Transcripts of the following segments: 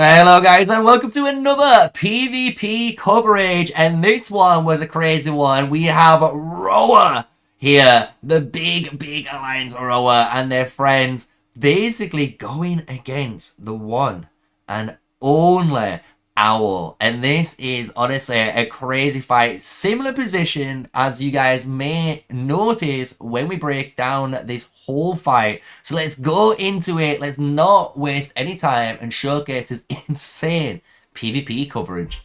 Hello guys and welcome to another PvP coverage, and this one was a crazy one. We have ROA here, the big Alliance ROA and their friends, basically going against the one and only Owl. And this is honestly a crazy fight. Similar position as you guys may notice when we break down this whole fight. So let's go into it. Let's not waste any time and showcase this insane PvP coverage.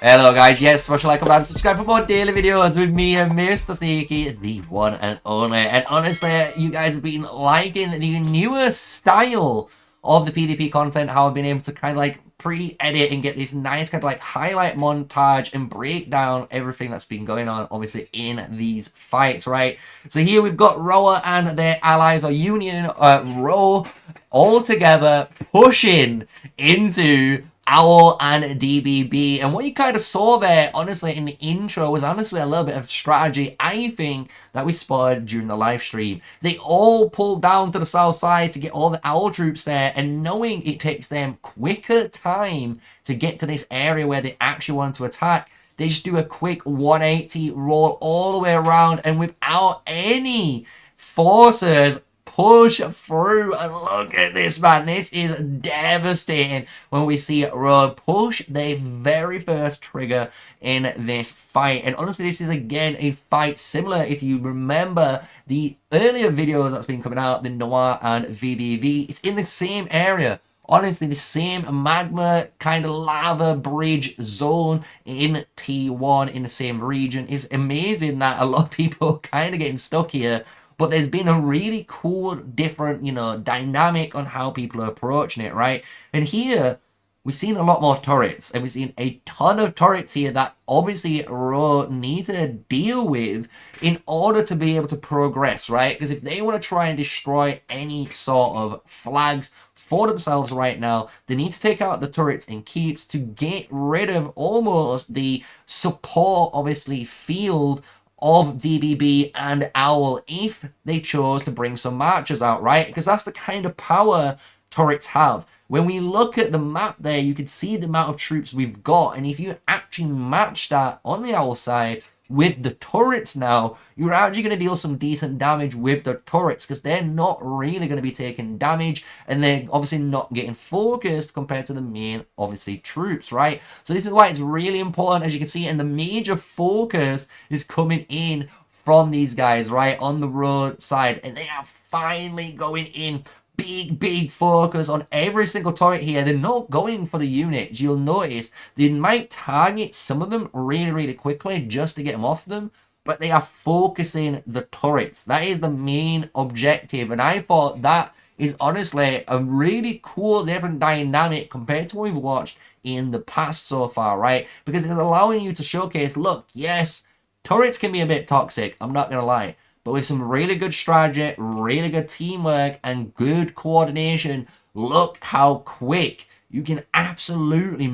Hello guys, yes, smash a like, comment, and subscribe for more daily videos with me and MrSneakyy, the one and only. And honestly, you guys have been liking the newer style of the PvP content, how I've been able to kind of like pre-edit and get this nice kind of like highlight montage and break down everything that's been going on, obviously, in these fights, right? So here we've got ROA and their allies or union, ROA, all together pushing into Owl and DBB. And what you kind of saw there, honestly, in the intro was honestly a little bit of strategy, I think, that we spotted during the live stream. They all pulled down to the south side to get all the Owl troops there, and knowing it takes them quicker time to get to this area where they actually want to attack, they just do a quick 180 roll all the way around, and without any forces, push through. And look at this, man. This is devastating when we see ROA push their very first trigger in this fight. And honestly, this is again a fight similar, if you remember the earlier videos that's been coming out, the Noir and VVV. It's in the same area. Honestly, the same magma kind of lava bridge zone in T1 in the same region. It's amazing that a lot of people are kind of getting stuck here. But there's been a really cool, different, dynamic on how people are approaching it, right? And here, we've seen a lot more turrets. And we've seen a ton of turrets here that obviously ROA need to deal with in order to be able to progress, right? Because if they want to try and destroy any sort of flags for themselves right now, they need to take out the turrets and keeps to get rid of almost the support, obviously, field of DBB and Owl if they chose to bring some marchers out, right? Because that's the kind of power turrets have. When we look at the map there, you can see the amount of troops we've got, and if you actually match that on the Owl side with the turrets now, you're actually going to deal some decent damage with the turrets, because they're not really going to be taking damage, and they're obviously not getting focused compared to the main, obviously, troops, right? So this is why it's really important, as you can see, and the major focus is coming in from these guys, right, on the road side, and they are finally going in. Big focus on every single turret here. They're not going for the units. You'll notice they might target some of them really quickly just to get them off them, but they are focusing the turrets. That is the main objective, and I thought that is honestly a really cool different dynamic compared to what we've watched in the past so far, right? Because it's allowing you to showcase, look, yes, turrets can be a bit toxic, I'm not gonna lie, but with some really good strategy, really good teamwork, and good coordination, look how quick you can absolutely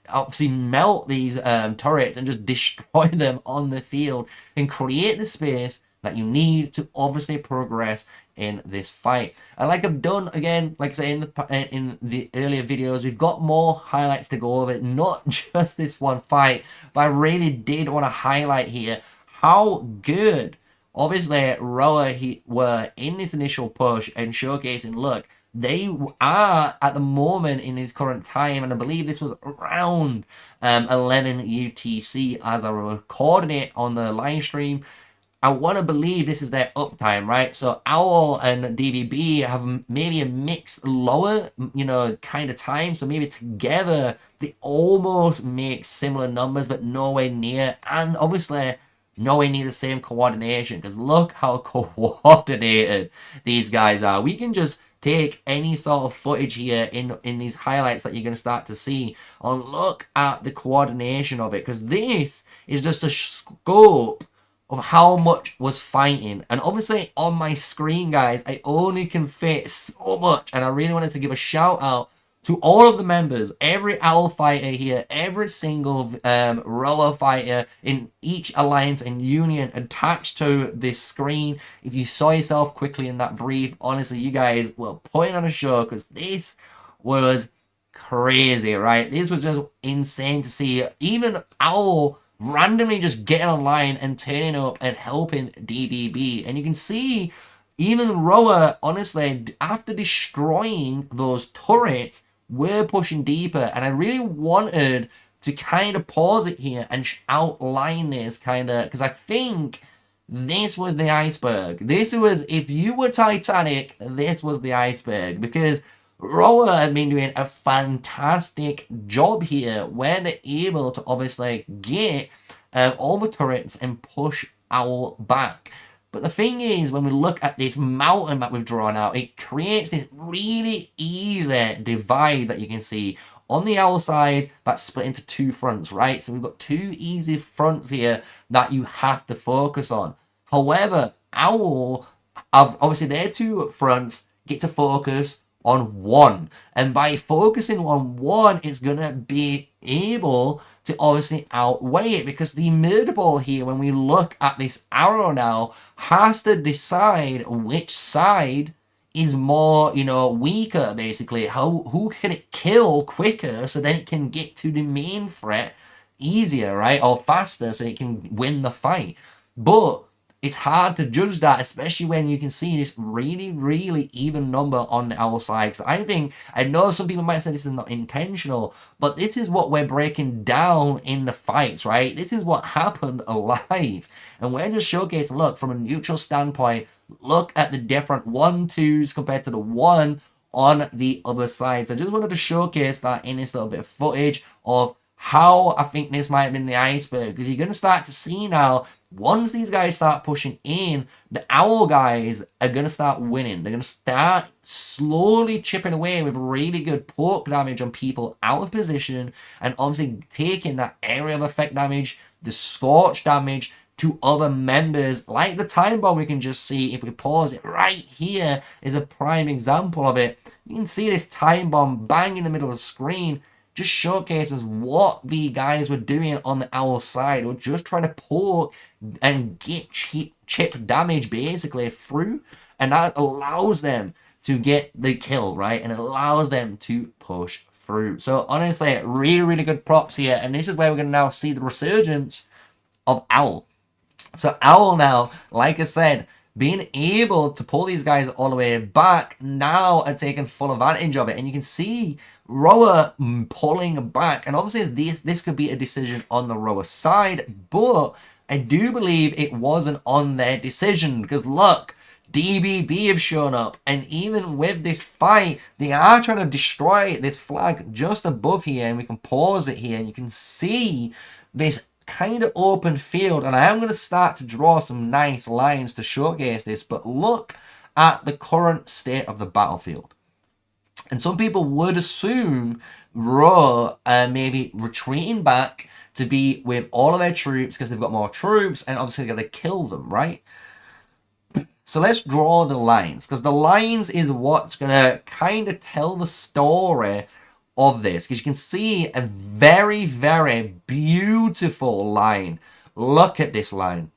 obviously melt these turrets and just destroy them on the field and create the space that you need to obviously progress in this fight. And like I've done again, like I say in the earlier videos, we've got more highlights to go over, not just this one fight, but I really did want to highlight here how good obviously ROA were in this initial push and showcasing, look, they are at the moment in his current time, and I believe this was around 11 UTC as I recorded it on the live stream. I want to believe this is their uptime, right? So Owl and DBB have maybe a mixed lower, kind of time. So maybe together they almost make similar numbers, but nowhere near. And obviously nowhere near the same coordination, because look how coordinated these guys are. We can just take any sort of footage here in these highlights that you're going to start to see and look at the coordination of it, because this is just a scope of how much was fighting. And obviously on my screen, guys, I only can fit so much, and I really wanted to give a shout out to all of the members, every owl fighter here, every single rower fighter in each alliance and union attached to this screen. If you saw yourself quickly in that brief, honestly, you guys were putting on a show, because this was crazy, right? This was just insane to see. Even Owl randomly just getting online and turning up and helping DBB. And you can see even Roa, honestly, after destroying those turrets, we're pushing deeper. And I really wanted to kind of pause it here and outline this kind of, because I think this was the iceberg. This was, if you were Titanic, this was the iceberg, because Roa have been doing a fantastic job here where they're able to obviously get all the turrets and push Owl back. But the thing is, when we look at this mountain that we've drawn out, it creates this really easy divide that you can see. On the Owl side, that's split into two fronts, right? So we've got two easy fronts here that you have to focus on. However, Owl, obviously their two fronts get to focus on one. And by focusing on one, it's going to be able to obviously outweigh it, because the murder ball here, when we look at this arrow now, has to decide which side is more, you know, weaker, basically. Who can it kill quicker so then it can get to the main threat easier, right? Or faster so it can win the fight. But it's hard to judge that, especially when you can see this really, really even number on the Owl side. Because I know some people might say this is not intentional, but this is what we're breaking down in the fights, right? This is what happened live. And we're just showcasing, look, from a neutral standpoint, look at the different 1-2s compared to the 1 on the other side. So I just wanted to showcase that in this little bit of footage of how I think this might have been the iceberg. Because you're going to start to see now, once these guys start pushing in, the Owl guys are going to start winning. They're going to start slowly chipping away with really good poke damage on people out of position, and obviously taking that area of effect damage, the scorch damage, to other members. Like the time bomb, we can just see, if we pause it right here, is a prime example of it. You can see this time bomb bang in the middle of the screen. Just showcases what the guys were doing on the Owl side. We're just trying to poke and get chip damage basically through, and that allows them to get the kill, right? And it allows them to push through. So honestly, really, really good props here. And this is where we're going to now see the resurgence of Owl. So Owl now, like I said, being able to pull these guys all the way back now are taking full advantage of it. And you can see Roa pulling back. And obviously this could be a decision on the Roa side, but I do believe it wasn't on their decision, because look, DBB have shown up, and even with this fight, they are trying to destroy this flag just above here, and we can pause it here, and you can see this kind of open field. And I am going to start to draw some nice lines to showcase this, but look at the current state of the battlefield. And some people would assume Raw maybe retreating back to be with all of their troops, because they've got more troops, and obviously they're going to kill them, right? So let's draw the lines, because the lines is what's going to kind of tell the story of this. Because you can see a very, very beautiful line. Look at this line.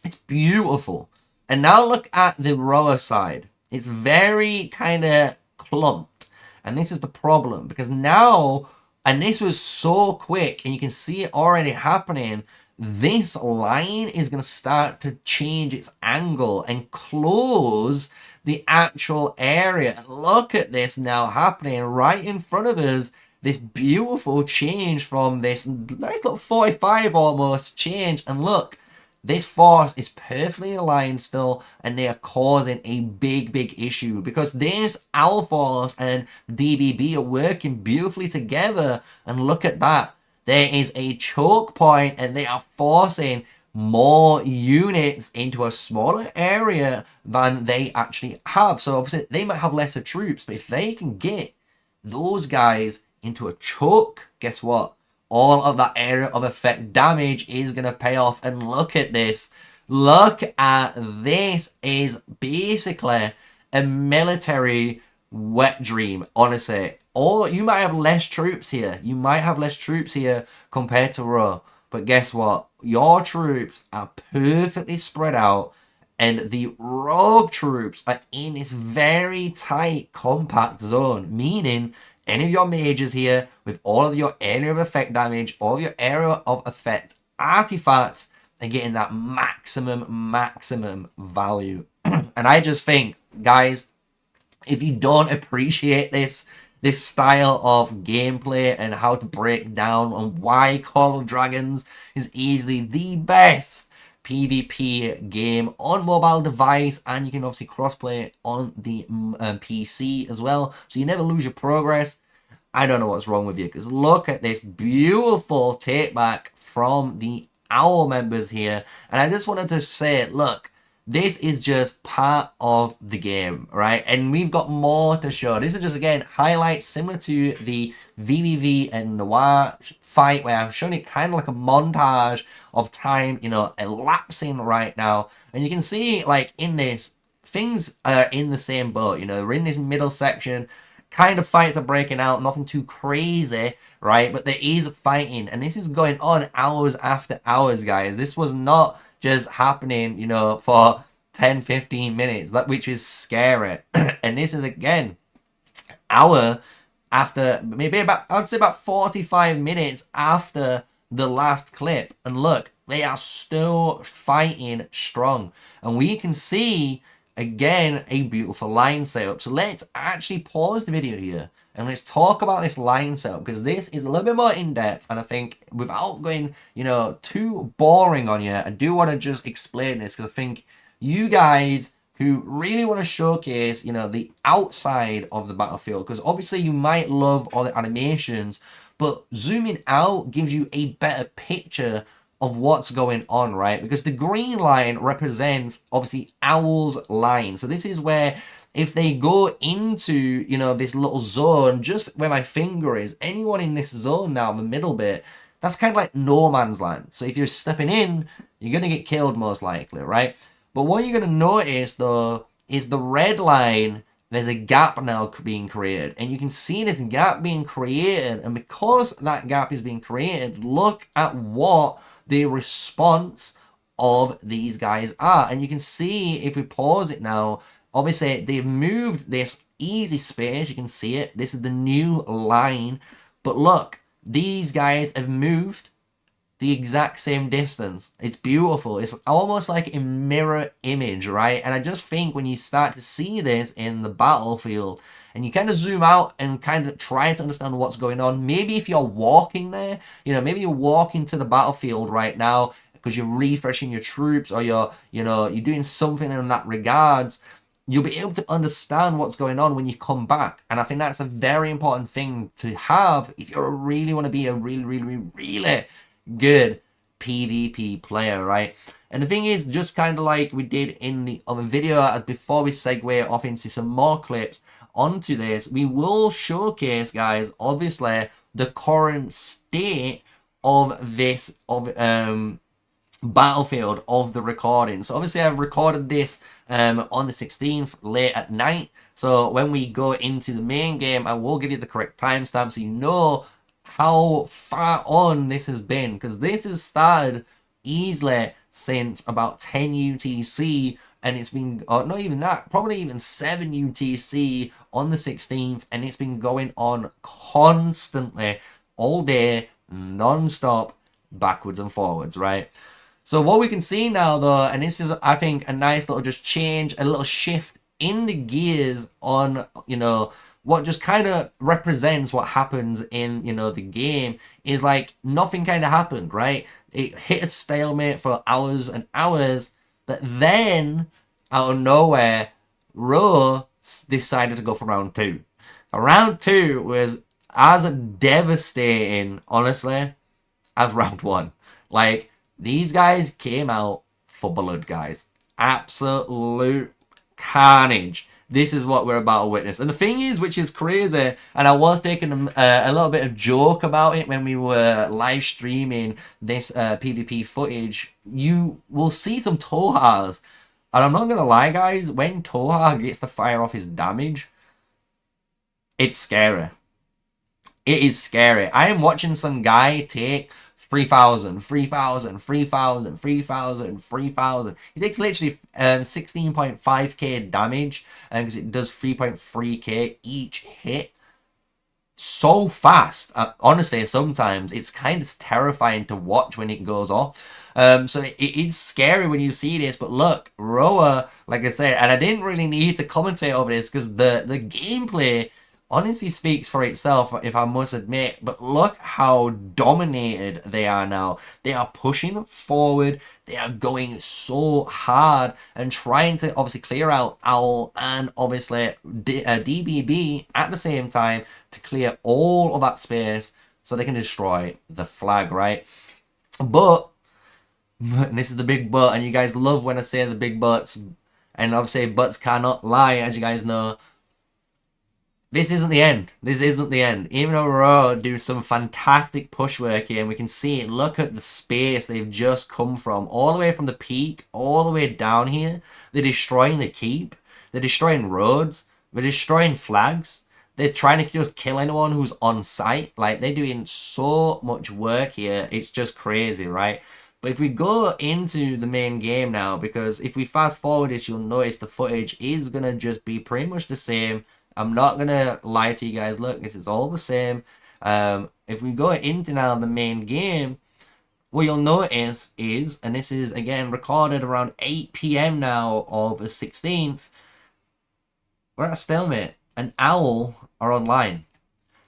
It's beautiful. And now look at the rower side. It's very kind of clumped. And this is the problem, because now, and this was so quick, and you can see it already happening, this line is going to start to change its angle and close the actual area. And look at this now happening right in front of us. This beautiful change from this nice little 45 almost change. And look, this force is perfectly aligned still, and they are causing a big, big issue, because this Owl Force and DBB are working beautifully together. And look at that. There is a choke point, and they are forcing more units into a smaller area than they actually have. So obviously they might have lesser troops, but if they can get those guys into a choke, guess what? All of that area of effect damage is going to pay off. And look at this. Look at this. Is basically a military wet dream, honestly. Or you might have less troops here. You might have less troops here compared to ROA. But guess what? Your troops are perfectly spread out, and the rogue troops are in this very tight, compact zone, meaning any of your mages here with all of your area of effect damage, all of your area of effect artifacts, are getting that maximum value. And I just think, guys, if you don't appreciate this style of gameplay and how to break down on why Call of Dragons is easily the best PvP game on mobile device, and you can obviously crossplay on the PC as well, so you never lose your progress, I don't know what's wrong with you. Because look at this beautiful take back from the Owl members here, and I just wanted to say, look, this is just part of the game, right? And we've got more to show. This is just, again, highlights similar to the VBV and Noir fight, where I've shown it kind of like a montage of time, you know, elapsing right now. And you can see, like, in this, things are in the same boat. You know, we're in this middle section. Kind of fights are breaking out. Nothing too crazy, right? But there is fighting. And this is going on hours after hours, guys. This was not just happening, you know, for 10-15 minutes, which is scary. And this is, again, hour after, maybe about, I would say about 45 minutes after the last clip. And look, they are still fighting strong. And we can see, again, a beautiful line setup. So let's actually pause the video here and let's talk about this line setup, because this is a little bit more in-depth, and I think without going, you know, too boring on you, I do want to just explain this, because I think you guys who really want to showcase, you know, the outside of the battlefield, because obviously you might love all the animations, but zooming out gives you a better picture of what's going on, right? Because the green line represents, obviously, Owl's line. So this is where, if they go into, you know, this little zone, just where my finger is, anyone in this zone now, the middle bit, that's kind of like no man's land. So if you're stepping in, you're going to get killed most likely, right? But what you're going to notice, though, is the red line, there's a gap now being created. And you can see this gap being created. And because that gap is being created, look at what the response of these guys are. And you can see, if we pause it now, obviously they've moved this easy space. You can see it. This is the new line. But look, these guys have moved the exact same distance. It's beautiful. It's almost like a mirror image, right? And I just think when you start to see this in the battlefield, and you kind of zoom out and kind of try to understand what's going on, maybe if you're walking there, you know, maybe you're walking to the battlefield right now because you're refreshing your troops, or you're, you know, you're doing something in that regards, you'll be able to understand what's going on when you come back. And I think that's a very important thing to have if you really want to be a really good PvP player, right? And the thing is, just kind of like we did in the other video, before we segue off into some more clips onto this, we will showcase, guys, obviously the current state of this battlefield of the recording. So obviously I've recorded this on the 16th late at night, so when we go into the main game, I will give you the correct timestamp so you know how far on this has been, because this has started easily since about 10 UTC, and it's been, not even that, probably even 7 UTC on the 16th, and it's been going on constantly all day, non-stop, backwards and forwards, right? So what we can see now, though, and this is, I think, a nice little just change, a little shift in the gears on, you know, what just kind of represents what happens in, you know, the game, is like nothing kind of happened, right? It hit a stalemate for hours and hours, but then out of nowhere, ROA decided to go for round 2. Round 2 was as devastating, honestly, as round 1. Like, these guys came out for blood, guys. Absolute carnage. This is what we're about to witness. And the thing is, which is crazy, and I was taking a little bit of joke about it when we were live streaming this PvP footage, you will see some Tohas. And I'm not going to lie, guys, when Toha gets to fire off his damage, It's scary. It is scary. I am watching some guy take 3,000, 3,000, 3,000, 3,000, 3,000. He takes literally 16.5k damage because it does 3.3k each hit. So fast. Honestly, sometimes it's kind of terrifying to watch when it goes off. So it's scary when you see this. But look, Roa, like I said, and I didn't really need to commentate over this because the gameplay honestly speaks for itself, if I must admit. But look how dominated they are now. They are pushing forward. They are going so hard and trying to obviously clear out Owl and obviously DBB at the same time to clear all of that space so they can destroy the flag, right? But, and this is the big but, and you guys love when I say the big buts, and obviously buts cannot lie, as you guys know. This isn't the end. This isn't the end. Even though Roa do some fantastic push work here, and we can see it. Look at the space they've just come from. All the way from the peak, all the way down here. They're destroying the keep. They're destroying roads. They're destroying flags. They're trying to just kill anyone who's on site. Like, they're doing so much work here. It's just crazy, right? But if we go into the main game now, because if we fast forward this, you'll notice the footage is going to just be pretty much the same. I'm not going to lie to you guys. Look, this is all the same. If we go into now the main game, what you'll notice is, and this is, again, recorded around 8 p.m. now of the 16th, we're at a stalemate. And Owl are online.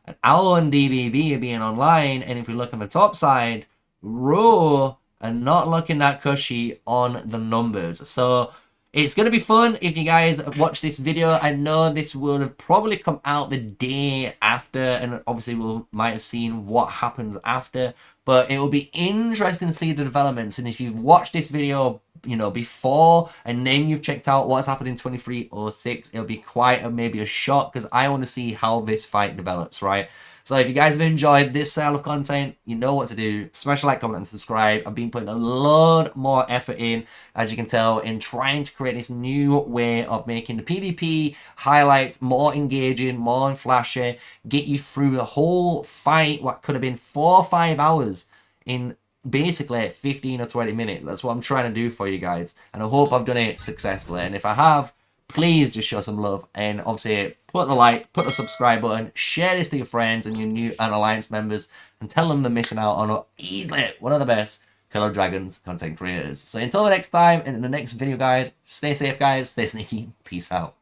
And Owl and DBB are being online, and if we look on the top side, Roa are not looking that cushy on the numbers. So it's going to be fun if you guys watch this video. I know this will have probably come out the day after, and obviously we might have seen what happens after. But it will be interesting to see the developments. And if you've watched this video, you know, before, and then you've checked out what's happened in 2306, it'll be quite maybe a shock, because I want to see how this fight develops, right? So if you guys have enjoyed this style of content, you know what to do. Smash a like, comment, and subscribe. I've been putting a lot more effort in, as you can tell, in trying to create this new way of making the PvP highlights more engaging, more flashy, get you through the whole fight, what could have been 4 or 5 hours in basically 15 or 20 minutes. That's what I'm trying to do for you guys, and I hope I've done it successfully. And if I have, please just show some love, and obviously put the like, put the subscribe button, share this to your friends and your new and alliance members, and tell them they're missing out on easily one of the best Killer Dragons content creators. So until the next time, and in the next video, guys, stay safe, guys, stay sneaky, peace out.